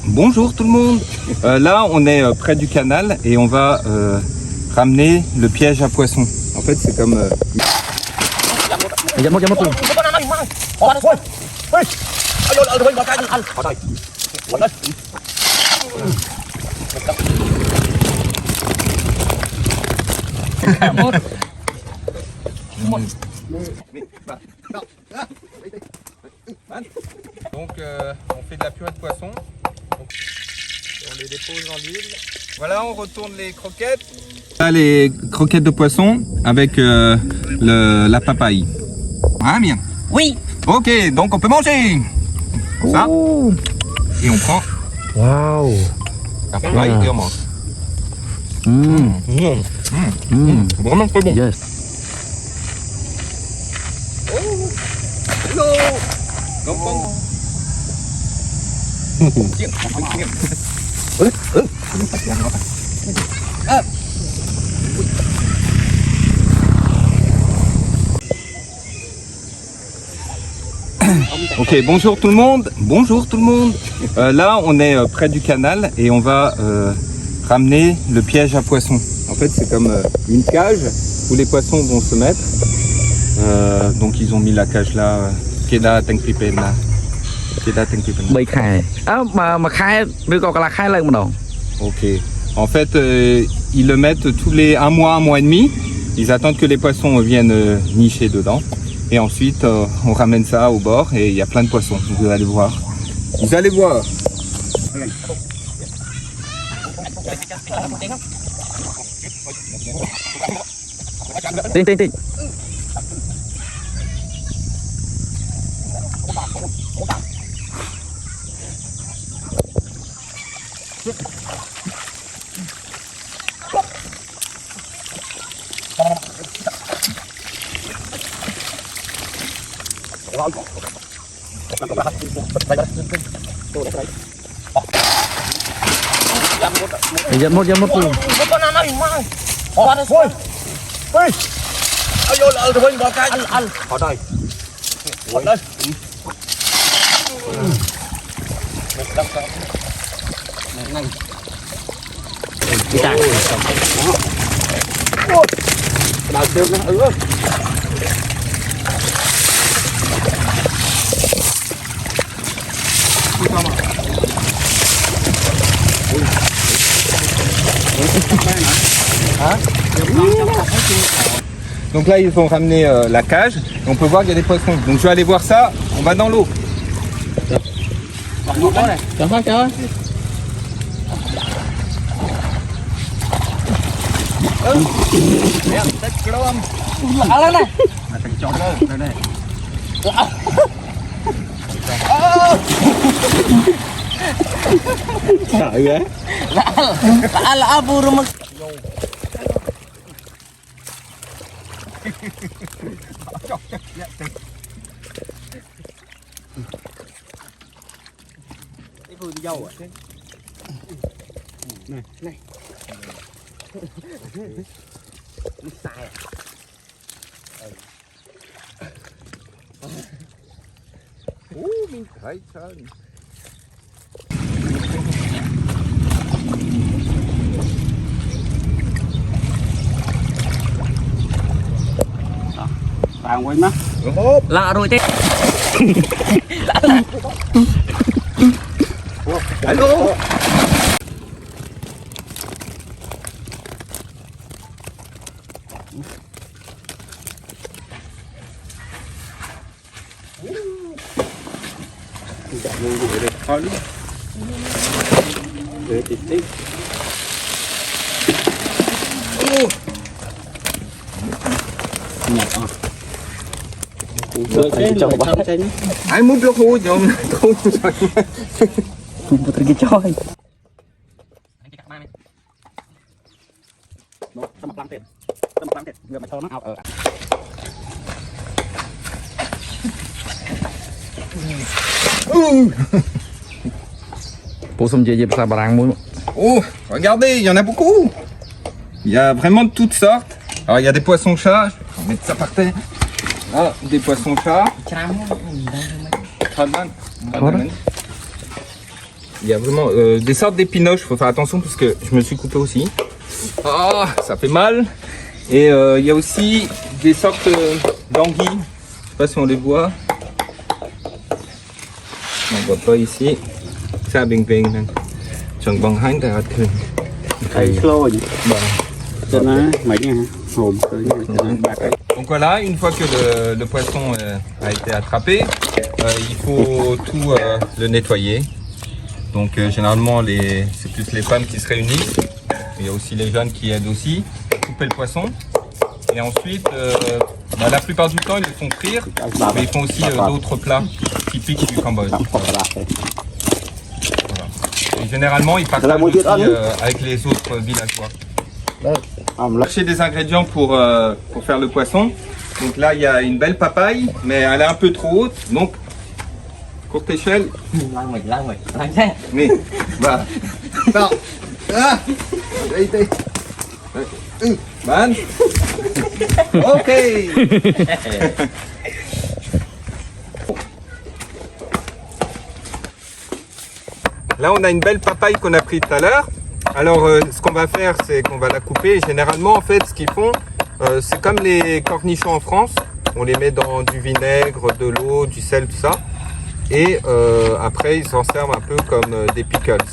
Bonjour tout le monde. Là, on est près du canal et on va ramener le piège à poissons. En fait, c'est comme... Donc, on fait de la purée de poisson. Donc, on les dépose dans l'huile. Voilà, on retourne les croquettes. Là, les croquettes de poisson avec la papaye. Ah, bien. Oui. Ok, donc on peut manger. Comme ça. Et on prend Waouh. la papaye et on mange. Vraiment très bon. Yes. Ok, bonjour tout le monde. Bonjour tout le monde. Là, on est près du canal et on va ramener le piège à poissons. En fait, c'est comme une cage où les poissons vont se mettre. Donc, ils ont mis la cage là. Keda Tengpipen là. Keda Tengpipen. 3 ខែមួយខែឬក៏កន្លះខែឡើងម្ដង Ok. En fait, ils le mettent tous les un mois et demi. Ils attendent que les poissons viennent nicher dedans. Et ensuite, on ramène ça au bord et il y a plein de poissons. Vous allez voir. Vous allez voir. Tinh. Dẫn một luôn. Con nào này mà. Con này. Ôi. Ôi vô lỡ rồi bỏ cái ăn. Ở đây. Ở đây. Này. Đi ta. Đào tiêu nó Donc là, ils vont ramener la cage. Et on peut voir qu'il y a des poissons. Donc je vais aller voir ça. On va dans l'eau. Sợ ghê. là vừa mà. Cái vừa đi dâu à? Này. Nó sai à? Mình thấy sao? Vàng quên má. Lạ rồi thế. Alo. Ai muốn được hú nhom không rồi. Một cái chơi. Tâm plan tiền. Người mà cho nó ao ở. Pour some dễ ça barang moi. Oh, regardez, il y en a beaucoup. Il y a vraiment de toutes sortes. Alors il y a des poissons-chats, je vais mettre ça par terre. Ah, des poissons-chats. il y a vraiment des sortes d'épinoches, il faut faire attention parce que je me suis coupé aussi. Ah, ça fait mal. Et il y a aussi des sortes d'anguilles, je sais pas si on les voit. On voit pas ici. Ça bing bing. Chẳng bằng hai tại hạt thuyền. Thầy slow nhỉ? Cho nó mấy nha. Hồn bạc ấy. Donc voilà, une fois que le poisson a été attrapé, il faut tout le nettoyer. Donc généralement c'est plus les femmes qui se réunissent. Il y a aussi les jeunes qui aident aussi à couper le poisson. Et ensuite, la plupart du temps ils le font frire, mais ils font aussi d'autres plats typiques du Cambodge. Voilà. Et généralement ils partagent aussi avec les autres villageois. Chercher des ingrédients pour faire le poisson. Donc là il y a une belle papaye, mais elle est un peu trop haute. Donc courte échelle. Mais voilà. Non. Ah. Man. Ok. Là on a une belle papaye qu'on a prise tout à l'heure. Alors ce qu'on va faire, c'est qu'on va la couper. Généralement en fait ce qu'ils font, c'est comme les cornichons en France. On les met dans du vinaigre, de l'eau, du sel, tout ça. Et après ils s'en servent un peu comme des pickles.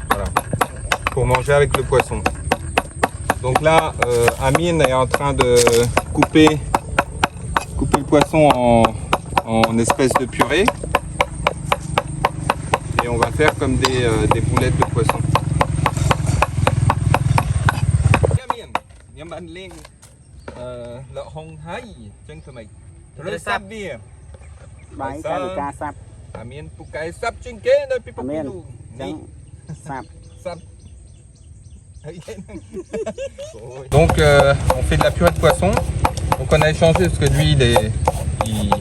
Voilà. Pour manger avec le poisson. Donc là Amine est en train de couper le poisson en espèces de purée. Et on va faire comme des boulettes de poisson. Donc on fait de la purée de poisson. Donc on a échangé parce que lui il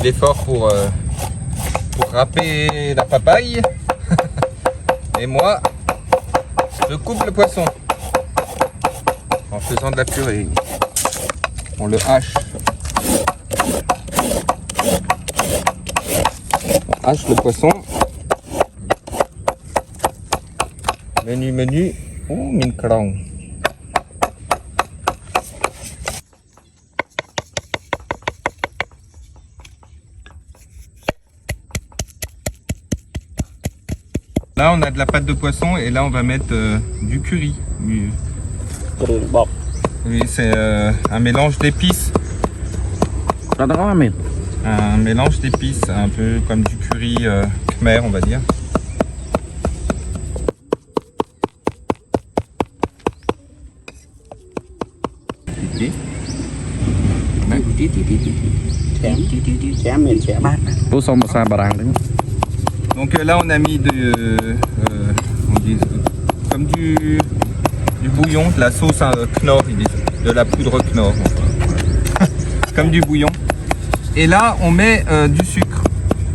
est fort pour râper la papaye. Et moi je coupe le poisson en faisant de la purée. On le hache. On hache le poisson. Menu. Oh, mine crong. Là, on a de la pâte de poisson et là, on va mettre du curry. Oui, c'est un mélange d'épices. Un mélange d'épices, un peu comme du curry khmer, on va dire. Donc là on a mis comme du bouillon, de la sauce Knorr, ils disent, de la poudre Knorr. Comme du bouillon. Et là on met du sucre.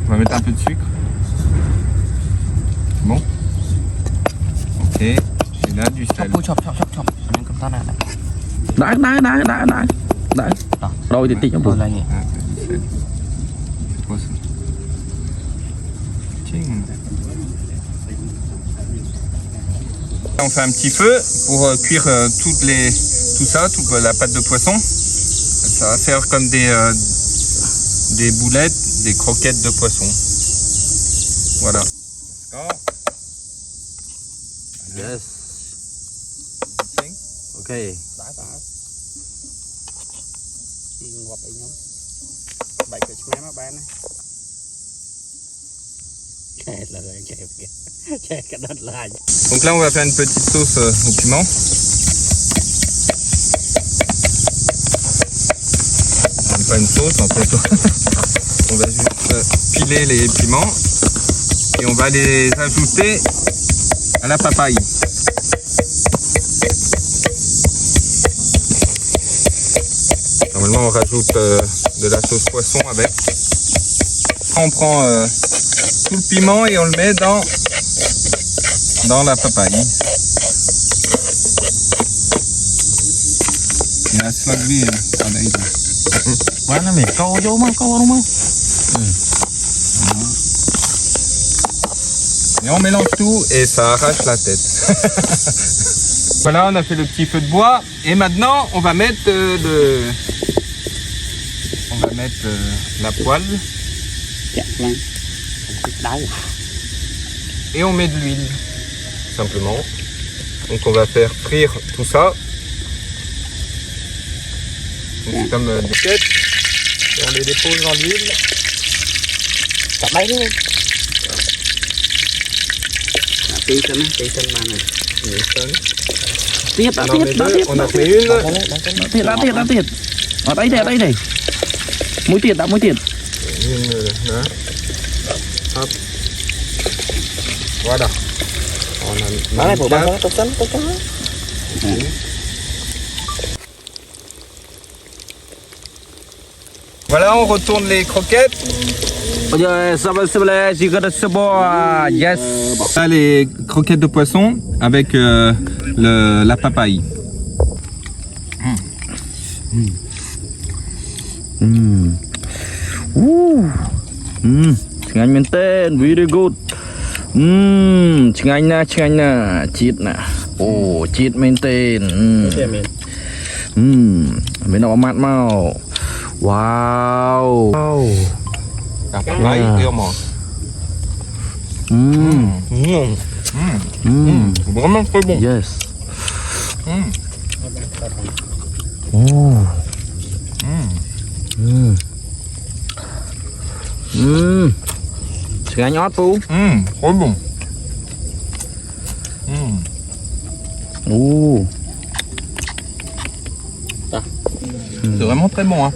On va mettre un peu de sucre. Bon. Ok. Et là du sel. On fait un petit feu pour cuire toute la pâte de poisson. Ça va faire comme des boulettes, des croquettes de poisson. Voilà. Yes. Ok. Donc là on va faire une petite sauce au piment. C'est pas une sauce en fait. On va juste piler les piments et on va les ajouter à la papaye. Normalement on rajoute de la sauce poisson avec. On prend tout le piment et on le met dans la papaye. Il y a un slagby à l'aide. Mana mais kau rumah. Et on mélange tout et ça arrache la tête. Voilà, on a fait le petit feu de bois. Et maintenant, on va mettre la poêle. Et on met de l'huile, simplement. Donc on va faire frire tout ça. Donc c'est comme des quêtes. Et on les dépose dans l'huile. Cả mấy luôn. Tí cân mà này. Tiếp, On en met deux, on en met une. đã tiệt. Ở đây này. Mũi tiệt. Une là. Hop. Voilà. On a Nó này phụ bằng tốt cắn. Voilà, on retourne les croquettes. Bây giờ sao lại chỉ có sơ bò. Yes. Là, les croquettes de poisson avec la papaye. Tiếng Anh miền tên, very good. Tiếng Anh nè, chít nè. Ồ, chít miền tên. Bên đó mát màu. Wow. La papaye et on mange. Vraiment très bon. Yes. Oh. Tiếng Anh ót Phu. Très bon. C'est vraiment très bon. Hein.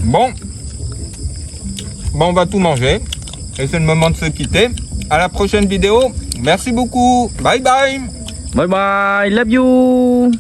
Bon, on va tout manger. Et c'est le moment de se quitter. À la prochaine vidéo. Merci beaucoup. Bye bye. Bye bye, love you.